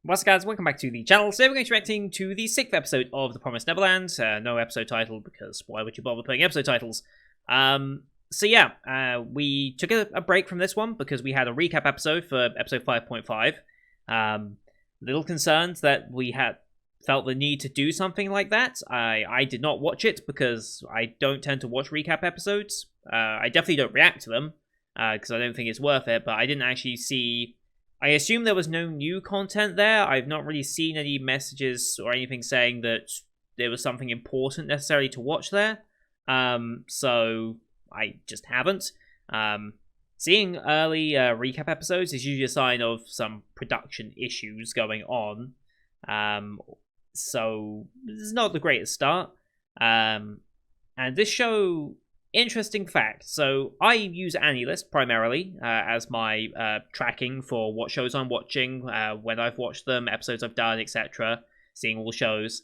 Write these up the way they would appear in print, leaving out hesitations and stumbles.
What's up, guys? Welcome back to the channel. Today we're going to be reacting to the 6th episode of The Promised Neverland. No episode title, because why would you bother putting episode titles? We took a break from this one because we had a recap episode for episode 5.5. Little concerned that we had felt the need to do something like that. I did not watch it because I don't tend to watch recap episodes. I definitely don't react to them because I don't think it's worth it, but I didn't actually see... I assume there was no new content there. I've not really seen any messages or anything saying that there was something important necessarily to watch there. So I just haven't. Seeing early recap episodes is usually a sign of some production issues going on. So it's not the greatest start. And this show... Interesting fact. So I use AniList primarily as my tracking for what shows I'm watching, when I've watched them, episodes I've done, etc. Seeing all shows.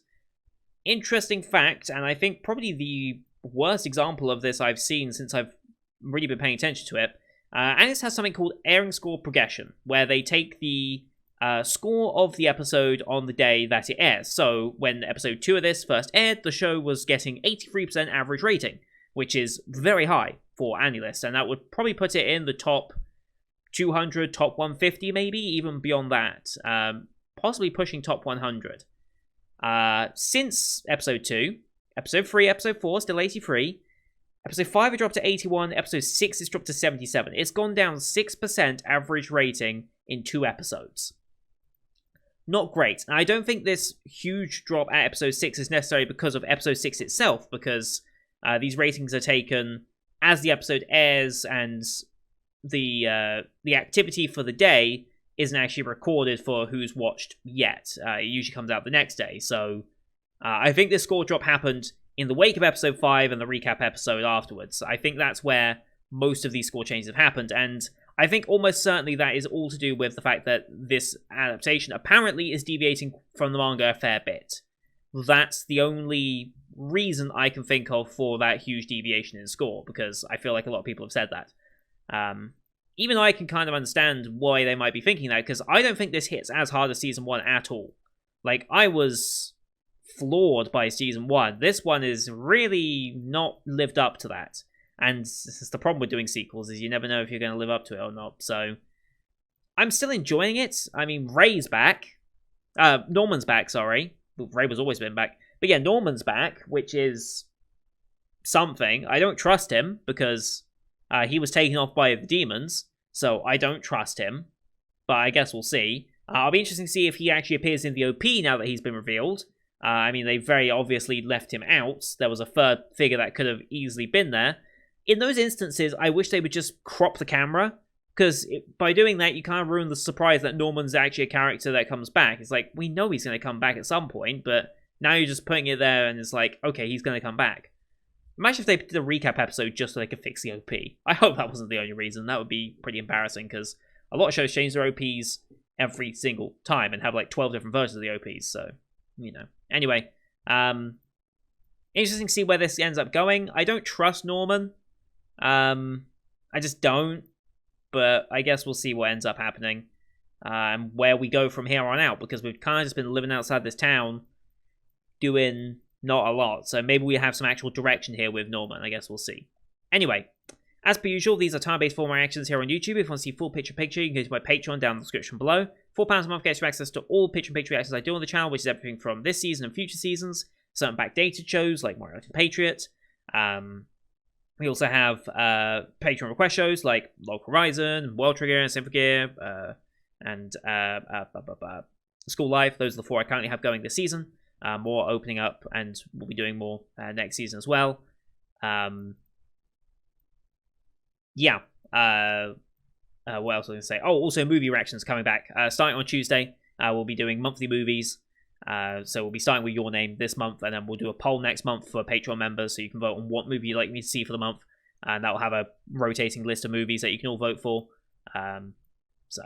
Interesting fact, and I think probably the worst example of this I've seen since I've really been paying attention to it. AniList has something called airing score progression, where they take the score of the episode on the day that it airs. So when episode 2 of this first aired, the show was getting 83% average rating, which is very high for AniList, and that would probably put it in the top 200, top 150 maybe, even beyond that, possibly pushing top 100. Since episode 2, episode 3, episode 4, still 83, episode 5 it dropped to 81, episode 6 it's dropped to 77. It's gone down 6% average rating in 2 episodes. Not great, and I don't think this huge drop at episode 6 is necessarily because of episode 6 itself, because these ratings are taken as the episode airs, and the activity for the day isn't actually recorded for who's watched yet. It usually comes out the next day. So I think this score drop happened in the wake of episode 5 and the recap episode afterwards. I think that's where most of these score changes have happened, and I think almost certainly that is all to do with the fact that this adaptation apparently is deviating from the manga a fair bit. That's the only reason I can think of for that huge deviation in score, because I feel like a lot of people have said that. Even though I can kind of understand why they might be thinking that, because I don't think this hits as hard as Season 1 at all. Like, I was floored by Season 1. This one is really not lived up to that. And this is the problem with doing sequels, is you never know if you're going to live up to it or not. So, I'm still enjoying it. I mean, Ray's back. Norman's back, sorry. Ray was always been back. But yeah, Norman's back, which is something. I don't trust him because he was taken off by the demons, so I don't trust him. But I guess we'll see. I'll be interested to see if he actually appears in the OP now that he's been revealed. I mean, they very obviously left him out. There was a third figure that could have easily been there. In those instances, I wish they would just crop the camera, because by doing that, you kind of ruin the surprise that Norman's actually a character that comes back. It's like, we know he's going to come back at some point, but now you're just putting it there and it's like, okay, he's going to come back. Imagine if they did a recap episode just so they could fix the OP. I hope that wasn't the only reason. That would be pretty embarrassing, because a lot of shows change their OPs every single time and have like 12 different versions of the OPs, so, you know. Anyway, interesting to see where this ends up going. I don't trust Norman. I just don't. But I guess we'll see what ends up happening, and where we go from here on out, because we've kind of just been living outside this town, doing not a lot. So maybe we have some actual direction here with Norman. I guess we'll see. Anyway, as per usual, these are time-based form reactions here on YouTube. If you want to see full picture, you can go to my Patreon down in the description below. £4 a month gets you access to all picture reactions I do on the channel, which is everything from this season and future seasons, certain backdated shows like Mario & Patriot. We also have Patreon request shows like Log Horizon, World Trigger, Symphogear, and School Life. Those are the 4 I currently have going this season. More opening up, and we'll be doing more next season as well. What else was I going to say? Oh, also movie reactions coming back. Starting on Tuesday, we'll be doing monthly movies. So we'll be starting with Your Name this month, and then we'll do a poll next month for Patreon members, so you can vote on what movie you'd like me to see for the month, and that will have a rotating list of movies that you can all vote for. So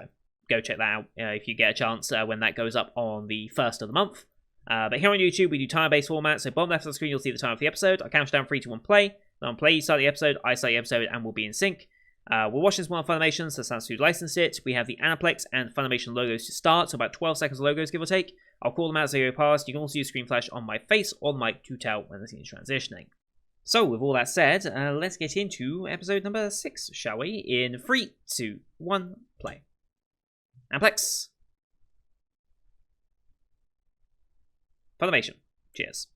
go check that out if you get a chance when that goes up on the 1st of the month. But here on YouTube, we do time-based format, so bottom left of the screen, you'll see the time of the episode. I count down 3, 2, 1, play. Then on play, you start the episode, I start the episode, and we'll be in sync. We're watching this one on Funimation, so Sansu licensed it. We have the Aniplex and Funimation logos to start, so about 12 seconds of logos, give or take. I'll call them out as they go past. You can also use screen flash on my face or the mic to tell when the scene is transitioning. So, with all that said, let's get into episode number 6, shall we? In 3, 2, 1, play. Aniplex. Funimation. Cheers.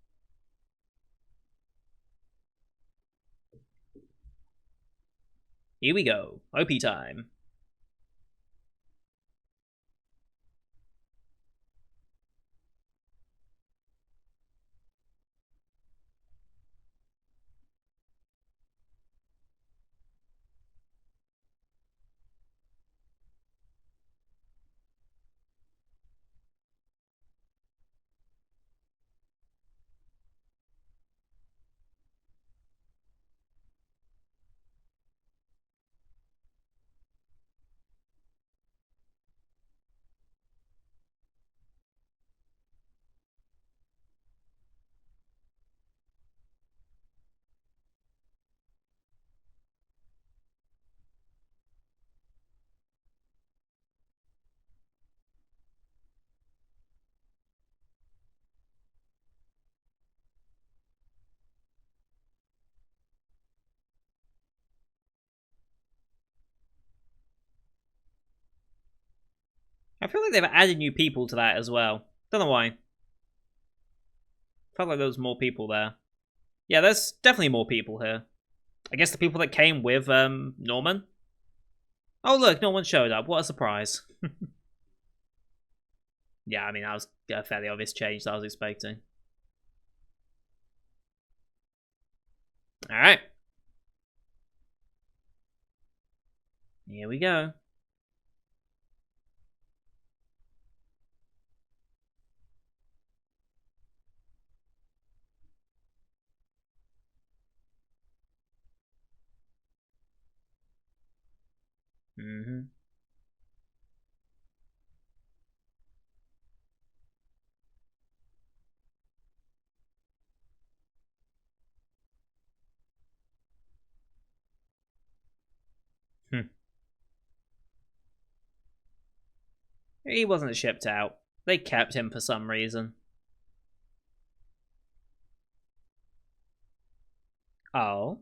Here we go. OP time. I feel like they've added new people to that as well. Don't know why. Felt like there was more people there. Yeah, there's definitely more people here. I guess the people that came with Norman. Oh look, Norman showed up. What a surprise. Yeah, I mean, that was a fairly obvious change that I was expecting. Alright. Here we go. Mm-hmm. Hmm. He wasn't shipped out. They kept him for some reason. Oh.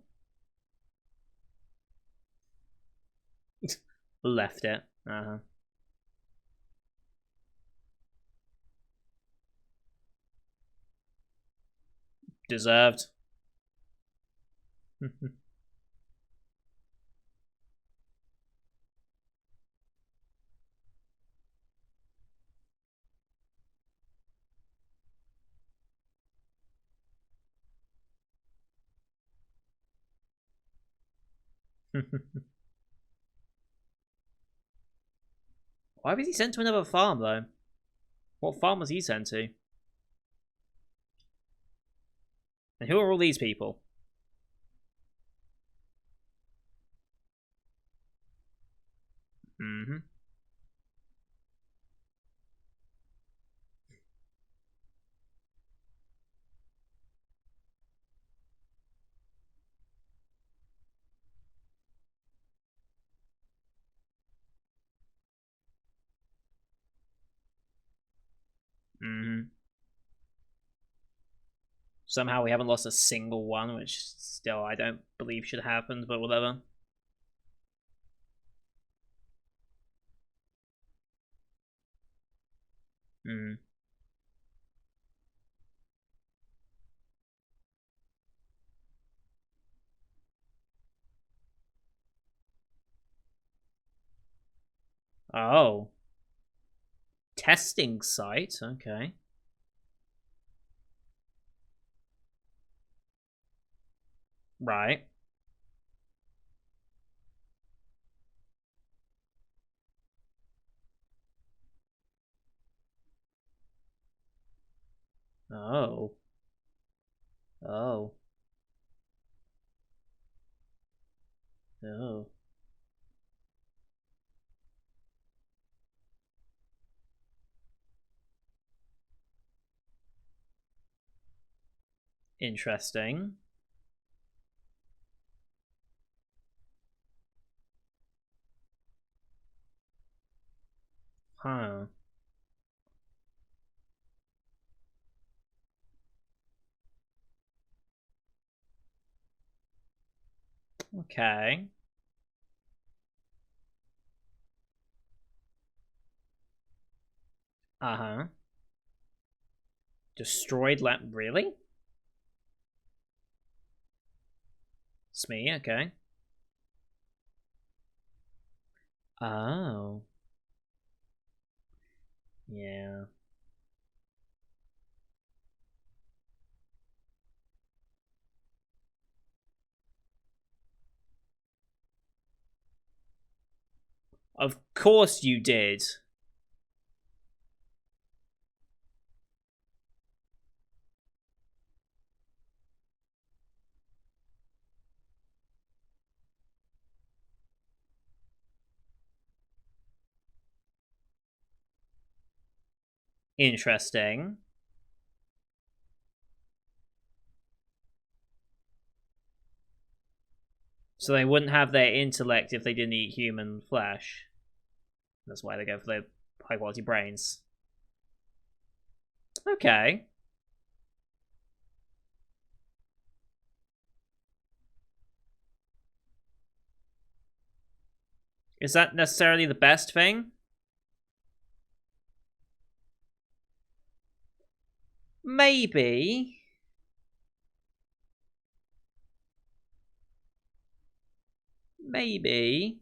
Left it. Uh-huh. Deserved. Why was he sent to another farm, though? What farm was he sent to? And who are all these people? Mm-hmm. Mm-hmm. Somehow we haven't lost a single one, which still I don't believe should happen, but whatever. Mm. Oh. Testing site? Okay. Right. Oh. Oh. Oh. Interesting. Huh. Okay. Uh-huh. Destroyed lamp. Really? Smee, okay. Oh. Yeah. Of course you did. Interesting. So they wouldn't have their intellect if they didn't eat human flesh. That's why they go for their high quality brains. Okay. Is that necessarily the best thing? Maybe. Maybe.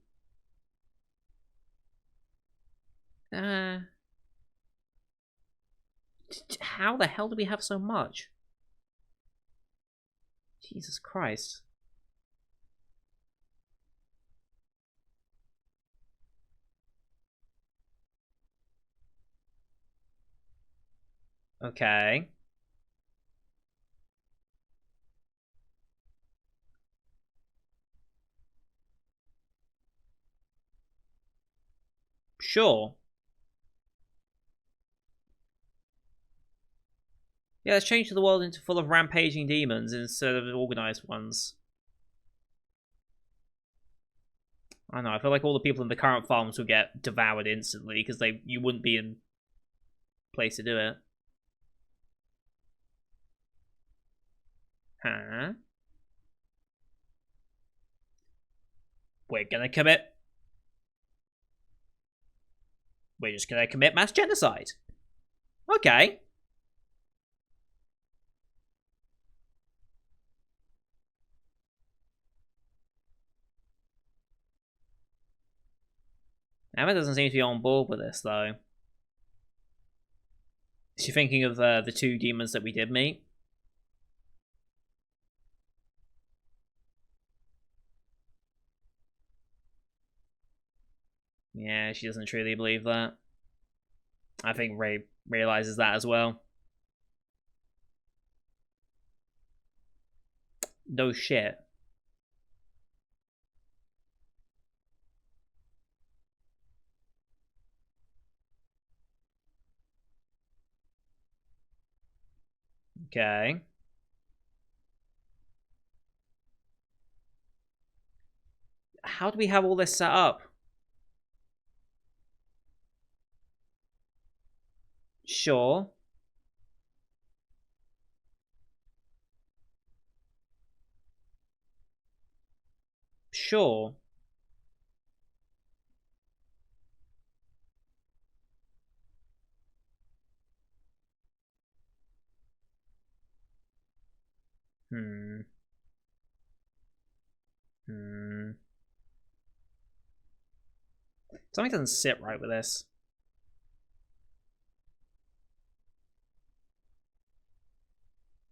Uh, how the hell do we have so much? Jesus Christ. Okay. Sure. Yeah, let's change the world into full of rampaging demons instead of organized ones. I don't know, I feel like all the people in the current farms would get devoured instantly because you wouldn't be in place to do it. Huh? We're gonna commit. We're just gonna commit mass genocide. Okay. Emma doesn't seem to be on board with this though. Is she thinking of the two demons that we did meet? Yeah, she doesn't truly believe that. I think Ray realizes that as well. No shit. Okay. How do we have all this set up? Sure. Sure. Hmm. Hmm. Something doesn't sit right with this.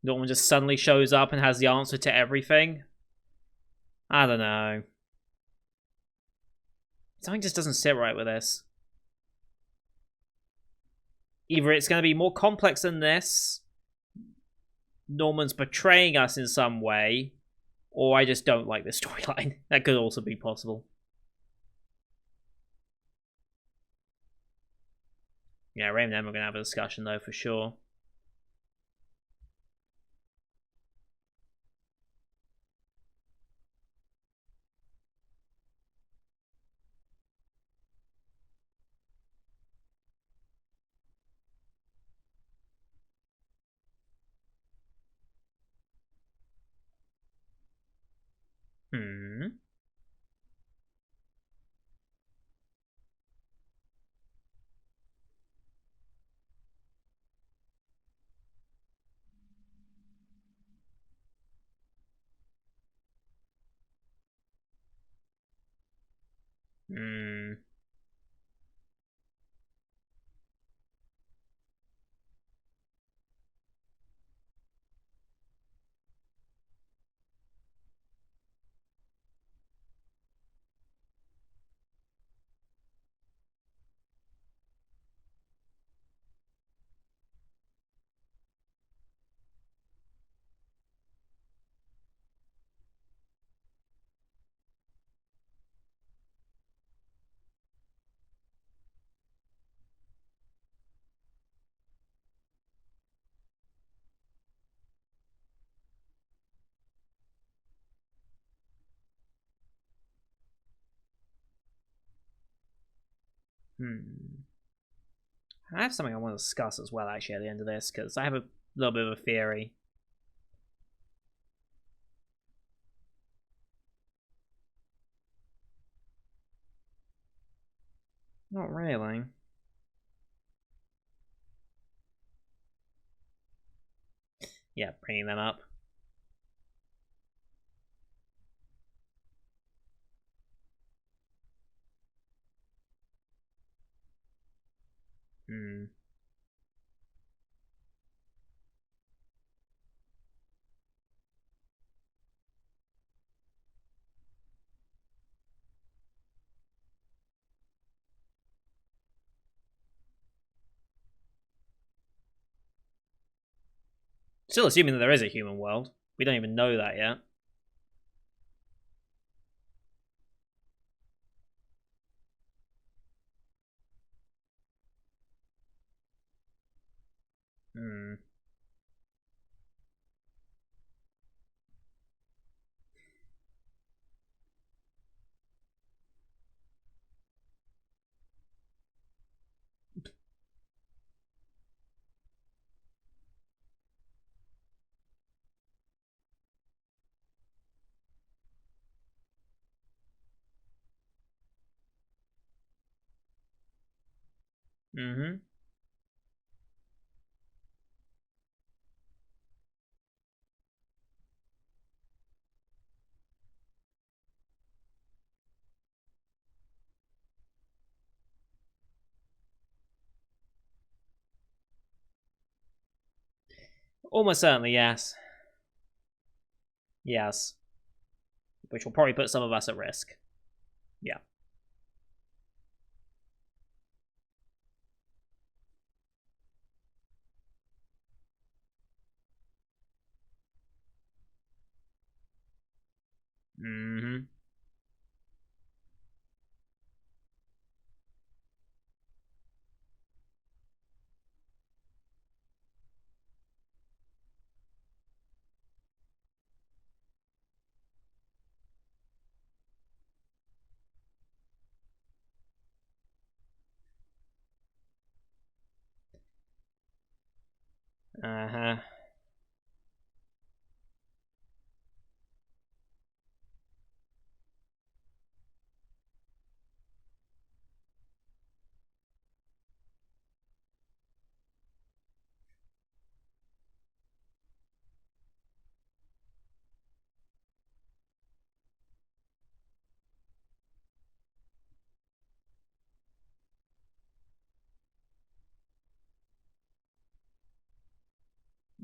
Norman just suddenly shows up and has the answer to everything. I don't know. Something just doesn't sit right with this. Either it's going to be more complex than this, Norman's betraying us in some way, or I just don't like this storyline. That could also be possible. Yeah, Ray and them are going to have a discussion, though, for sure. Hmm. Hmm. I have something I want to discuss as well, actually, at the end of this, because I have a little bit of a theory. Not really. Yeah, bringing them up. Hmm. Still assuming that there is a human world. We don't even know that yet. Hmm. Mm-hmm. Almost certainly, yes. Yes. Which will probably put some of us at risk. Yeah. Mm-hmm. Uh-huh.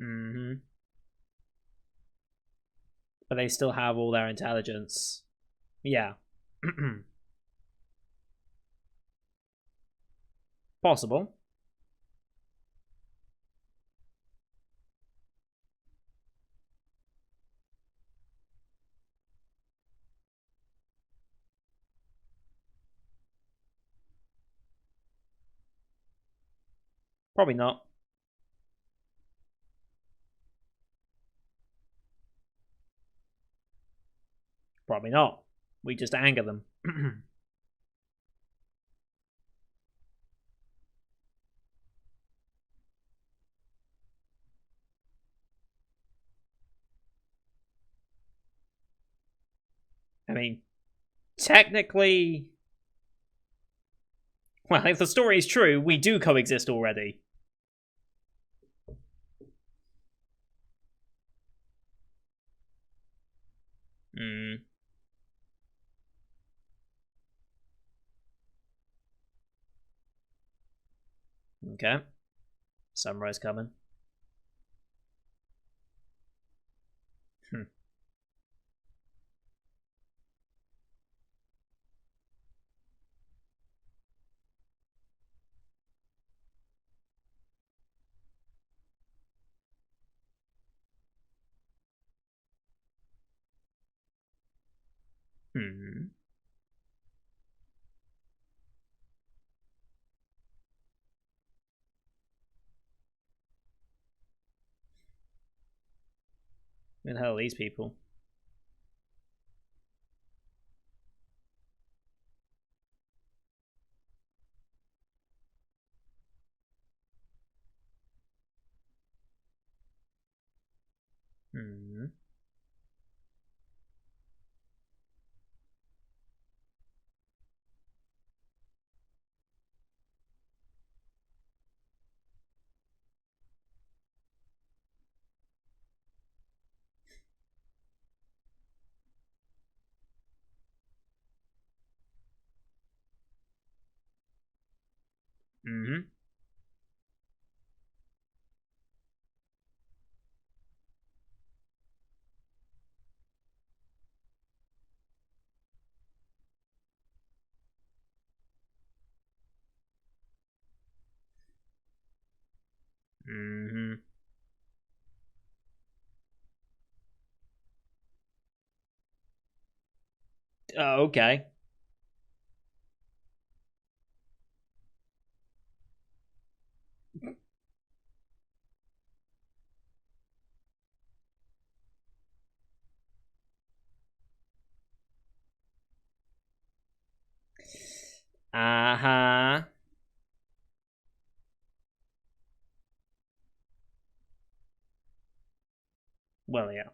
Mm-hmm. But they still have all their intelligence. Yeah. Possible. Probably not. Probably not. We just anger them. I mean, technically, well, if the story is true, we do coexist already. Mm. Okay. Sunrise coming. Hmm. Hmm. Who the hell are these people? Hmm. Hmm. Hmm. Oh, okay. Uh-huh. Well, yeah.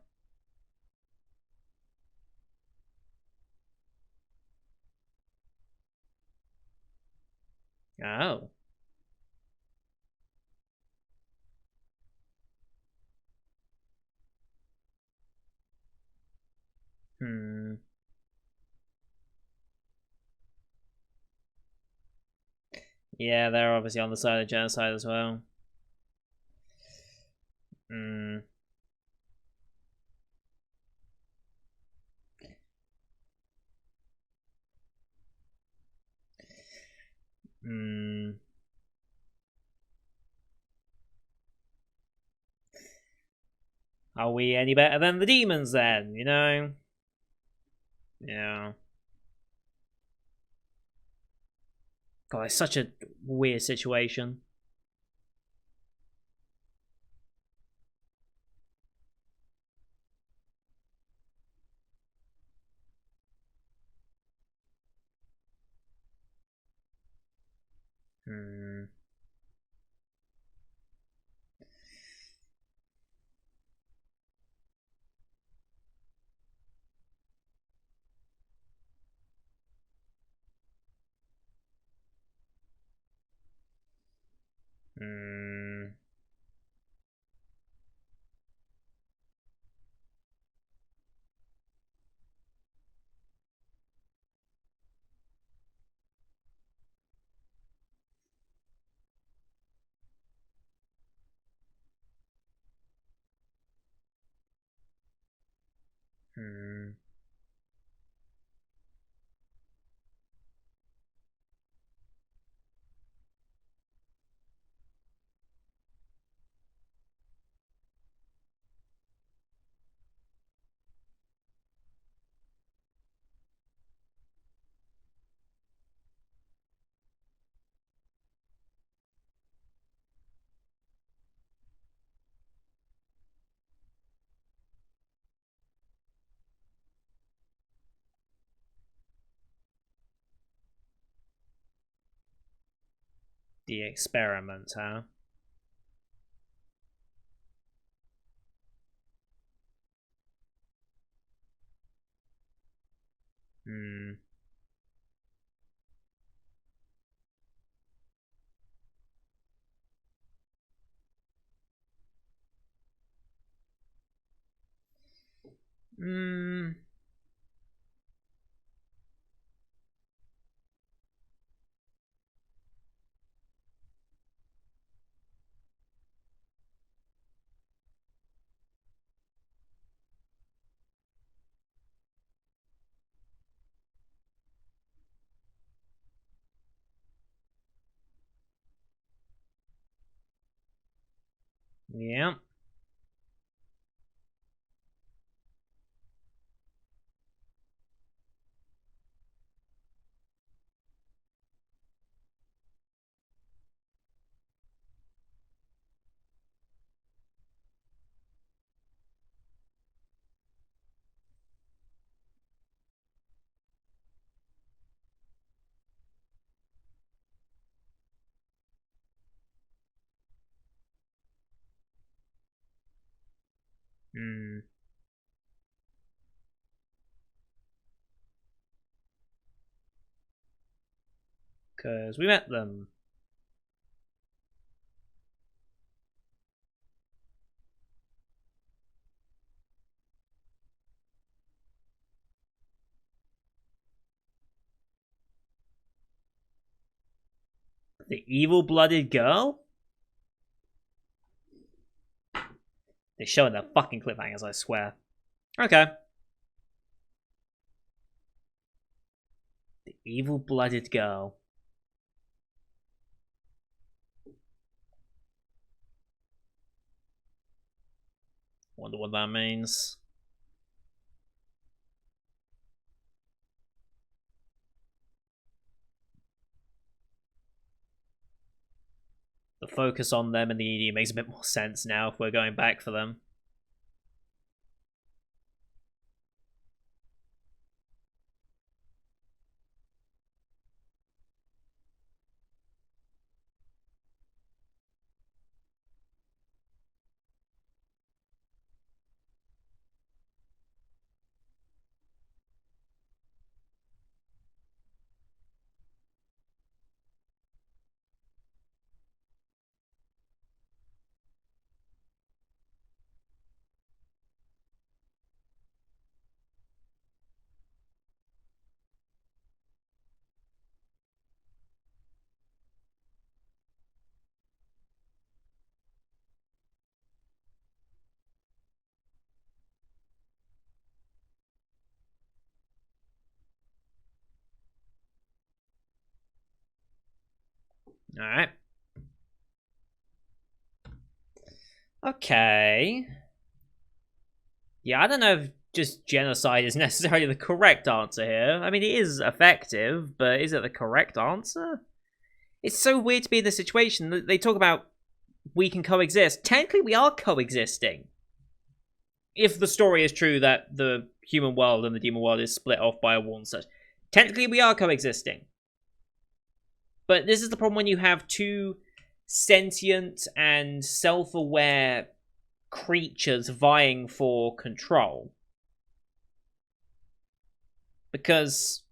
Oh. Hmm. Yeah, they're obviously on the side of genocide as well. Hmm. Hmm. Are we any better than the demons then? You know? Yeah. God, it's such a weird situation. Hmm. Hmm. Hmm. The experiment, huh? Hmm. Hmm. Yeah. Hmm. Because we met them. The evil-blooded girl? They're showing their fucking cliffhangers, I swear. Okay. The evil-blooded girl. Wonder what that means. The focus on them in the ED makes a bit more sense now if we're going back for them. Alright. Okay. Yeah, I don't know if just genocide is necessarily the correct answer here. I mean, it is effective, but is it the correct answer? It's so weird to be in this situation that they talk about we can coexist. Technically, we are coexisting. If the story is true that the human world and the demon world is split off by a wall and such, technically we are coexisting. But this is the problem when you have two sentient and self-aware creatures vying for control. Because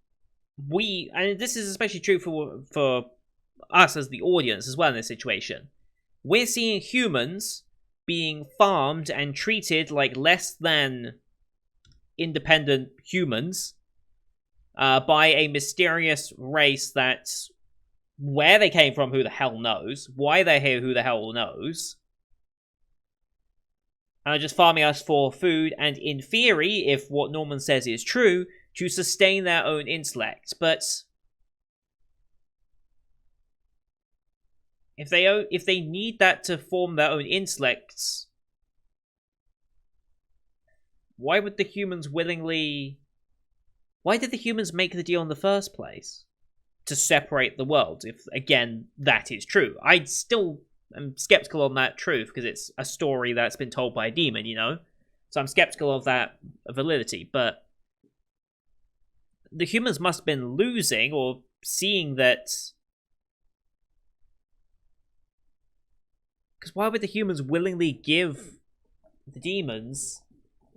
and this is especially true for us as the audience as well in this situation. We're seeing humans being farmed and treated like less than independent humans by a mysterious race that where they came from, who the hell knows? Why they're here, who the hell knows? And are just farming us for food and, in theory, if what Norman says is true, to sustain their own intellect. But if they need that to form their own intellects, why would the humans willingly? Why did the humans make the deal in the first place? To separate the worlds, if again that is true. I still am skeptical on that truth because it's a story that's been told by a demon, you know? So I'm skeptical of that validity, but the humans must have been losing or seeing that. Because why would the humans willingly give the demons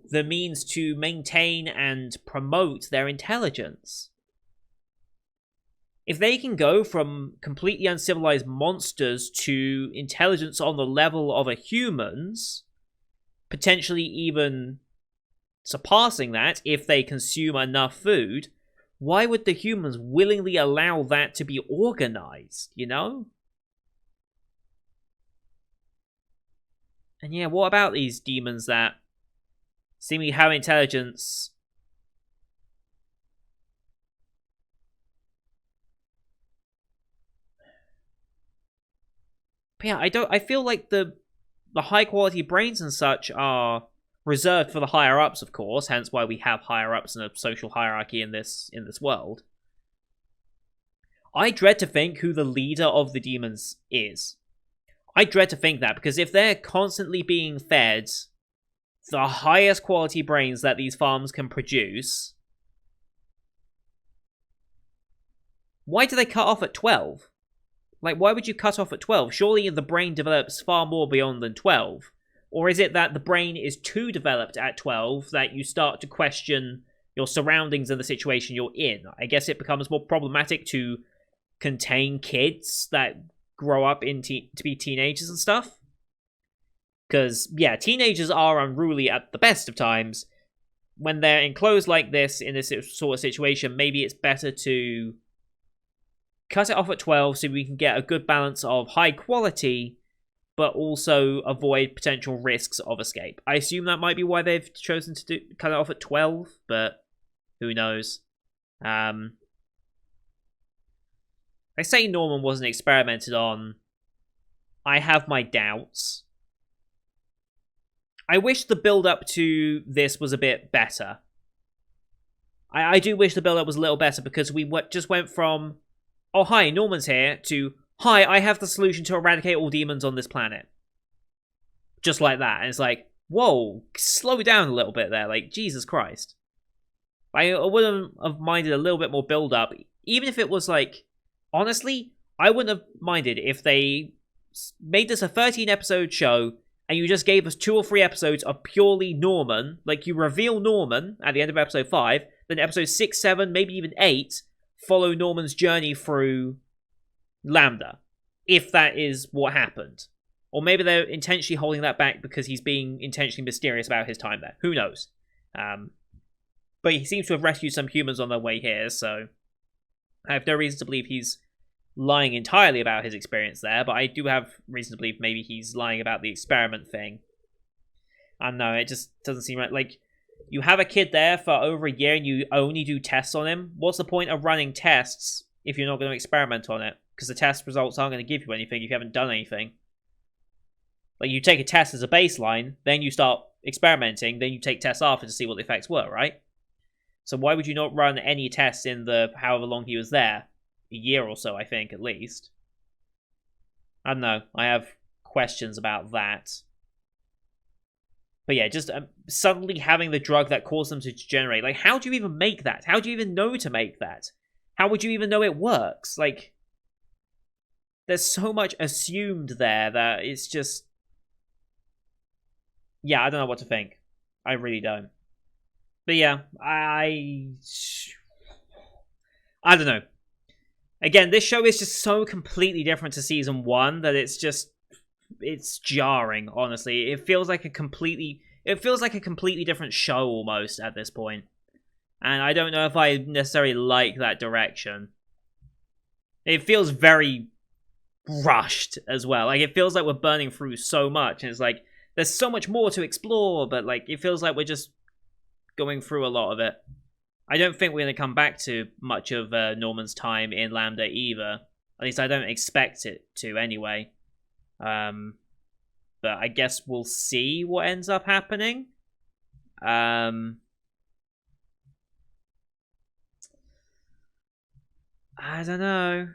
the means to maintain and promote their intelligence? If they can go from completely uncivilized monsters to intelligence on the level of a human's, potentially even surpassing that if they consume enough food, why would the humans willingly allow that to be organized, you know? And yeah, what about these demons that seemingly have intelligence? But yeah, I feel like the the high quality brains and such are reserved for the higher ups, of course, hence why we have higher ups and a social hierarchy in this world. I dread to think who the leader of the demons is. I dread to think that, because if they're constantly being fed the highest quality brains that these farms can produce, why do they cut off at 12? Like, why would you cut off at 12? Surely the brain develops far more beyond than 12. Or is it that the brain is too developed at 12 that you start to question your surroundings and the situation you're in? I guess it becomes more problematic to contain kids that grow up to be teenagers and stuff. Because, yeah, teenagers are unruly at the best of times. When they're enclosed like this, in this sort of situation, maybe it's better to cut it off at 12 so we can get a good balance of high quality, but also avoid potential risks of escape. I assume that might be why they've chosen to cut it off at 12, but who knows. I say Norman wasn't experimented on. I have my doubts. I wish the build-up to this was a bit better. I do wish the build-up was a little better, because we just went from, oh, hi, Norman's here, to, hi, I have the solution to eradicate all demons on this planet. Just like that. And it's like, whoa, slow down a little bit there. Like, Jesus Christ. I wouldn't have minded a little bit more build-up. Even if it was like, honestly, I wouldn't have minded if they made this a 13-episode show and you just gave us 2 or 3 episodes of purely Norman. Like, you reveal Norman at the end of episode 5, then episode 6, 7, maybe even 8, follow Norman's journey through Lambda, if that is what happened. Or maybe they're intentionally holding that back because he's being intentionally mysterious about his time there. Who knows? But he seems to have rescued some humans on their way here, so I have no reason to believe he's lying entirely about his experience there, but I do have reason to believe maybe he's lying about the experiment thing. I don't know, it just doesn't seem right. Like, you have a kid there for over a year and you only do tests on him. What's the point of running tests if you're not going to experiment on it? Because the test results aren't going to give you anything if you haven't done anything. Like, you take a test as a baseline, then you start experimenting, then you take tests after to see what the effects were, right? So why would you not run any tests in the however long he was there? A year or so, I think, at least. I don't know. I have questions about that. But yeah, just suddenly having the drug that caused them to degenerate. Like, how do you even make that? How do you even know to make that? How would you even know it works? Like, there's so much assumed there that it's just... Yeah, I don't know what to think. I really don't. But yeah, I don't know. Again, this show is just so completely different to season 1 that it's jarring, honestly. It feels like a completely different show almost at this point. And I don't know if I necessarily like that direction. It feels very rushed as well. Like, it feels like we're burning through so much, and it's like there's so much more to explore, but like it feels like we're just going through a lot of it. I don't think we're going to come back to much of Norman's time in Lambda either. At least I don't expect it to anyway. But I guess we'll see what ends up happening. I don't know.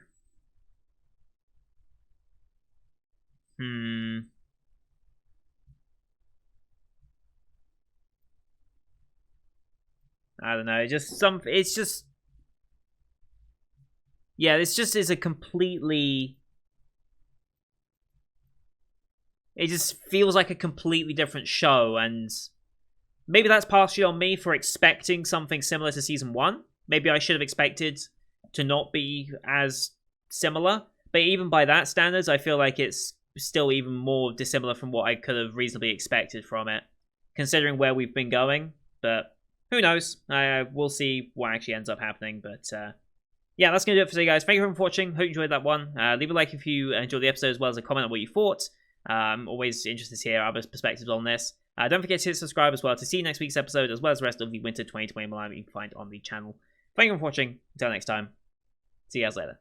I don't know. It's just. Yeah, this just is a completely. It just feels like a completely different show, and maybe that's partially on me for expecting something similar to season 1. Maybe I should have expected to not be as similar, but even by that standards, I feel like it's still even more dissimilar from what I could have reasonably expected from it, considering where we've been going. But who knows? We'll see what actually ends up happening. But yeah, that's going to do it for today, guys. Thank you for watching. Hope you enjoyed that one. Leave a like if you enjoyed the episode, as well as a comment on what you thought. I'm always interested to hear other perspectives on this. Don't forget to hit subscribe as well to see next week's episode, as well as the rest of the Winter 2020 Milan you can find on the channel. Thank you for watching. Until next time, see you guys later.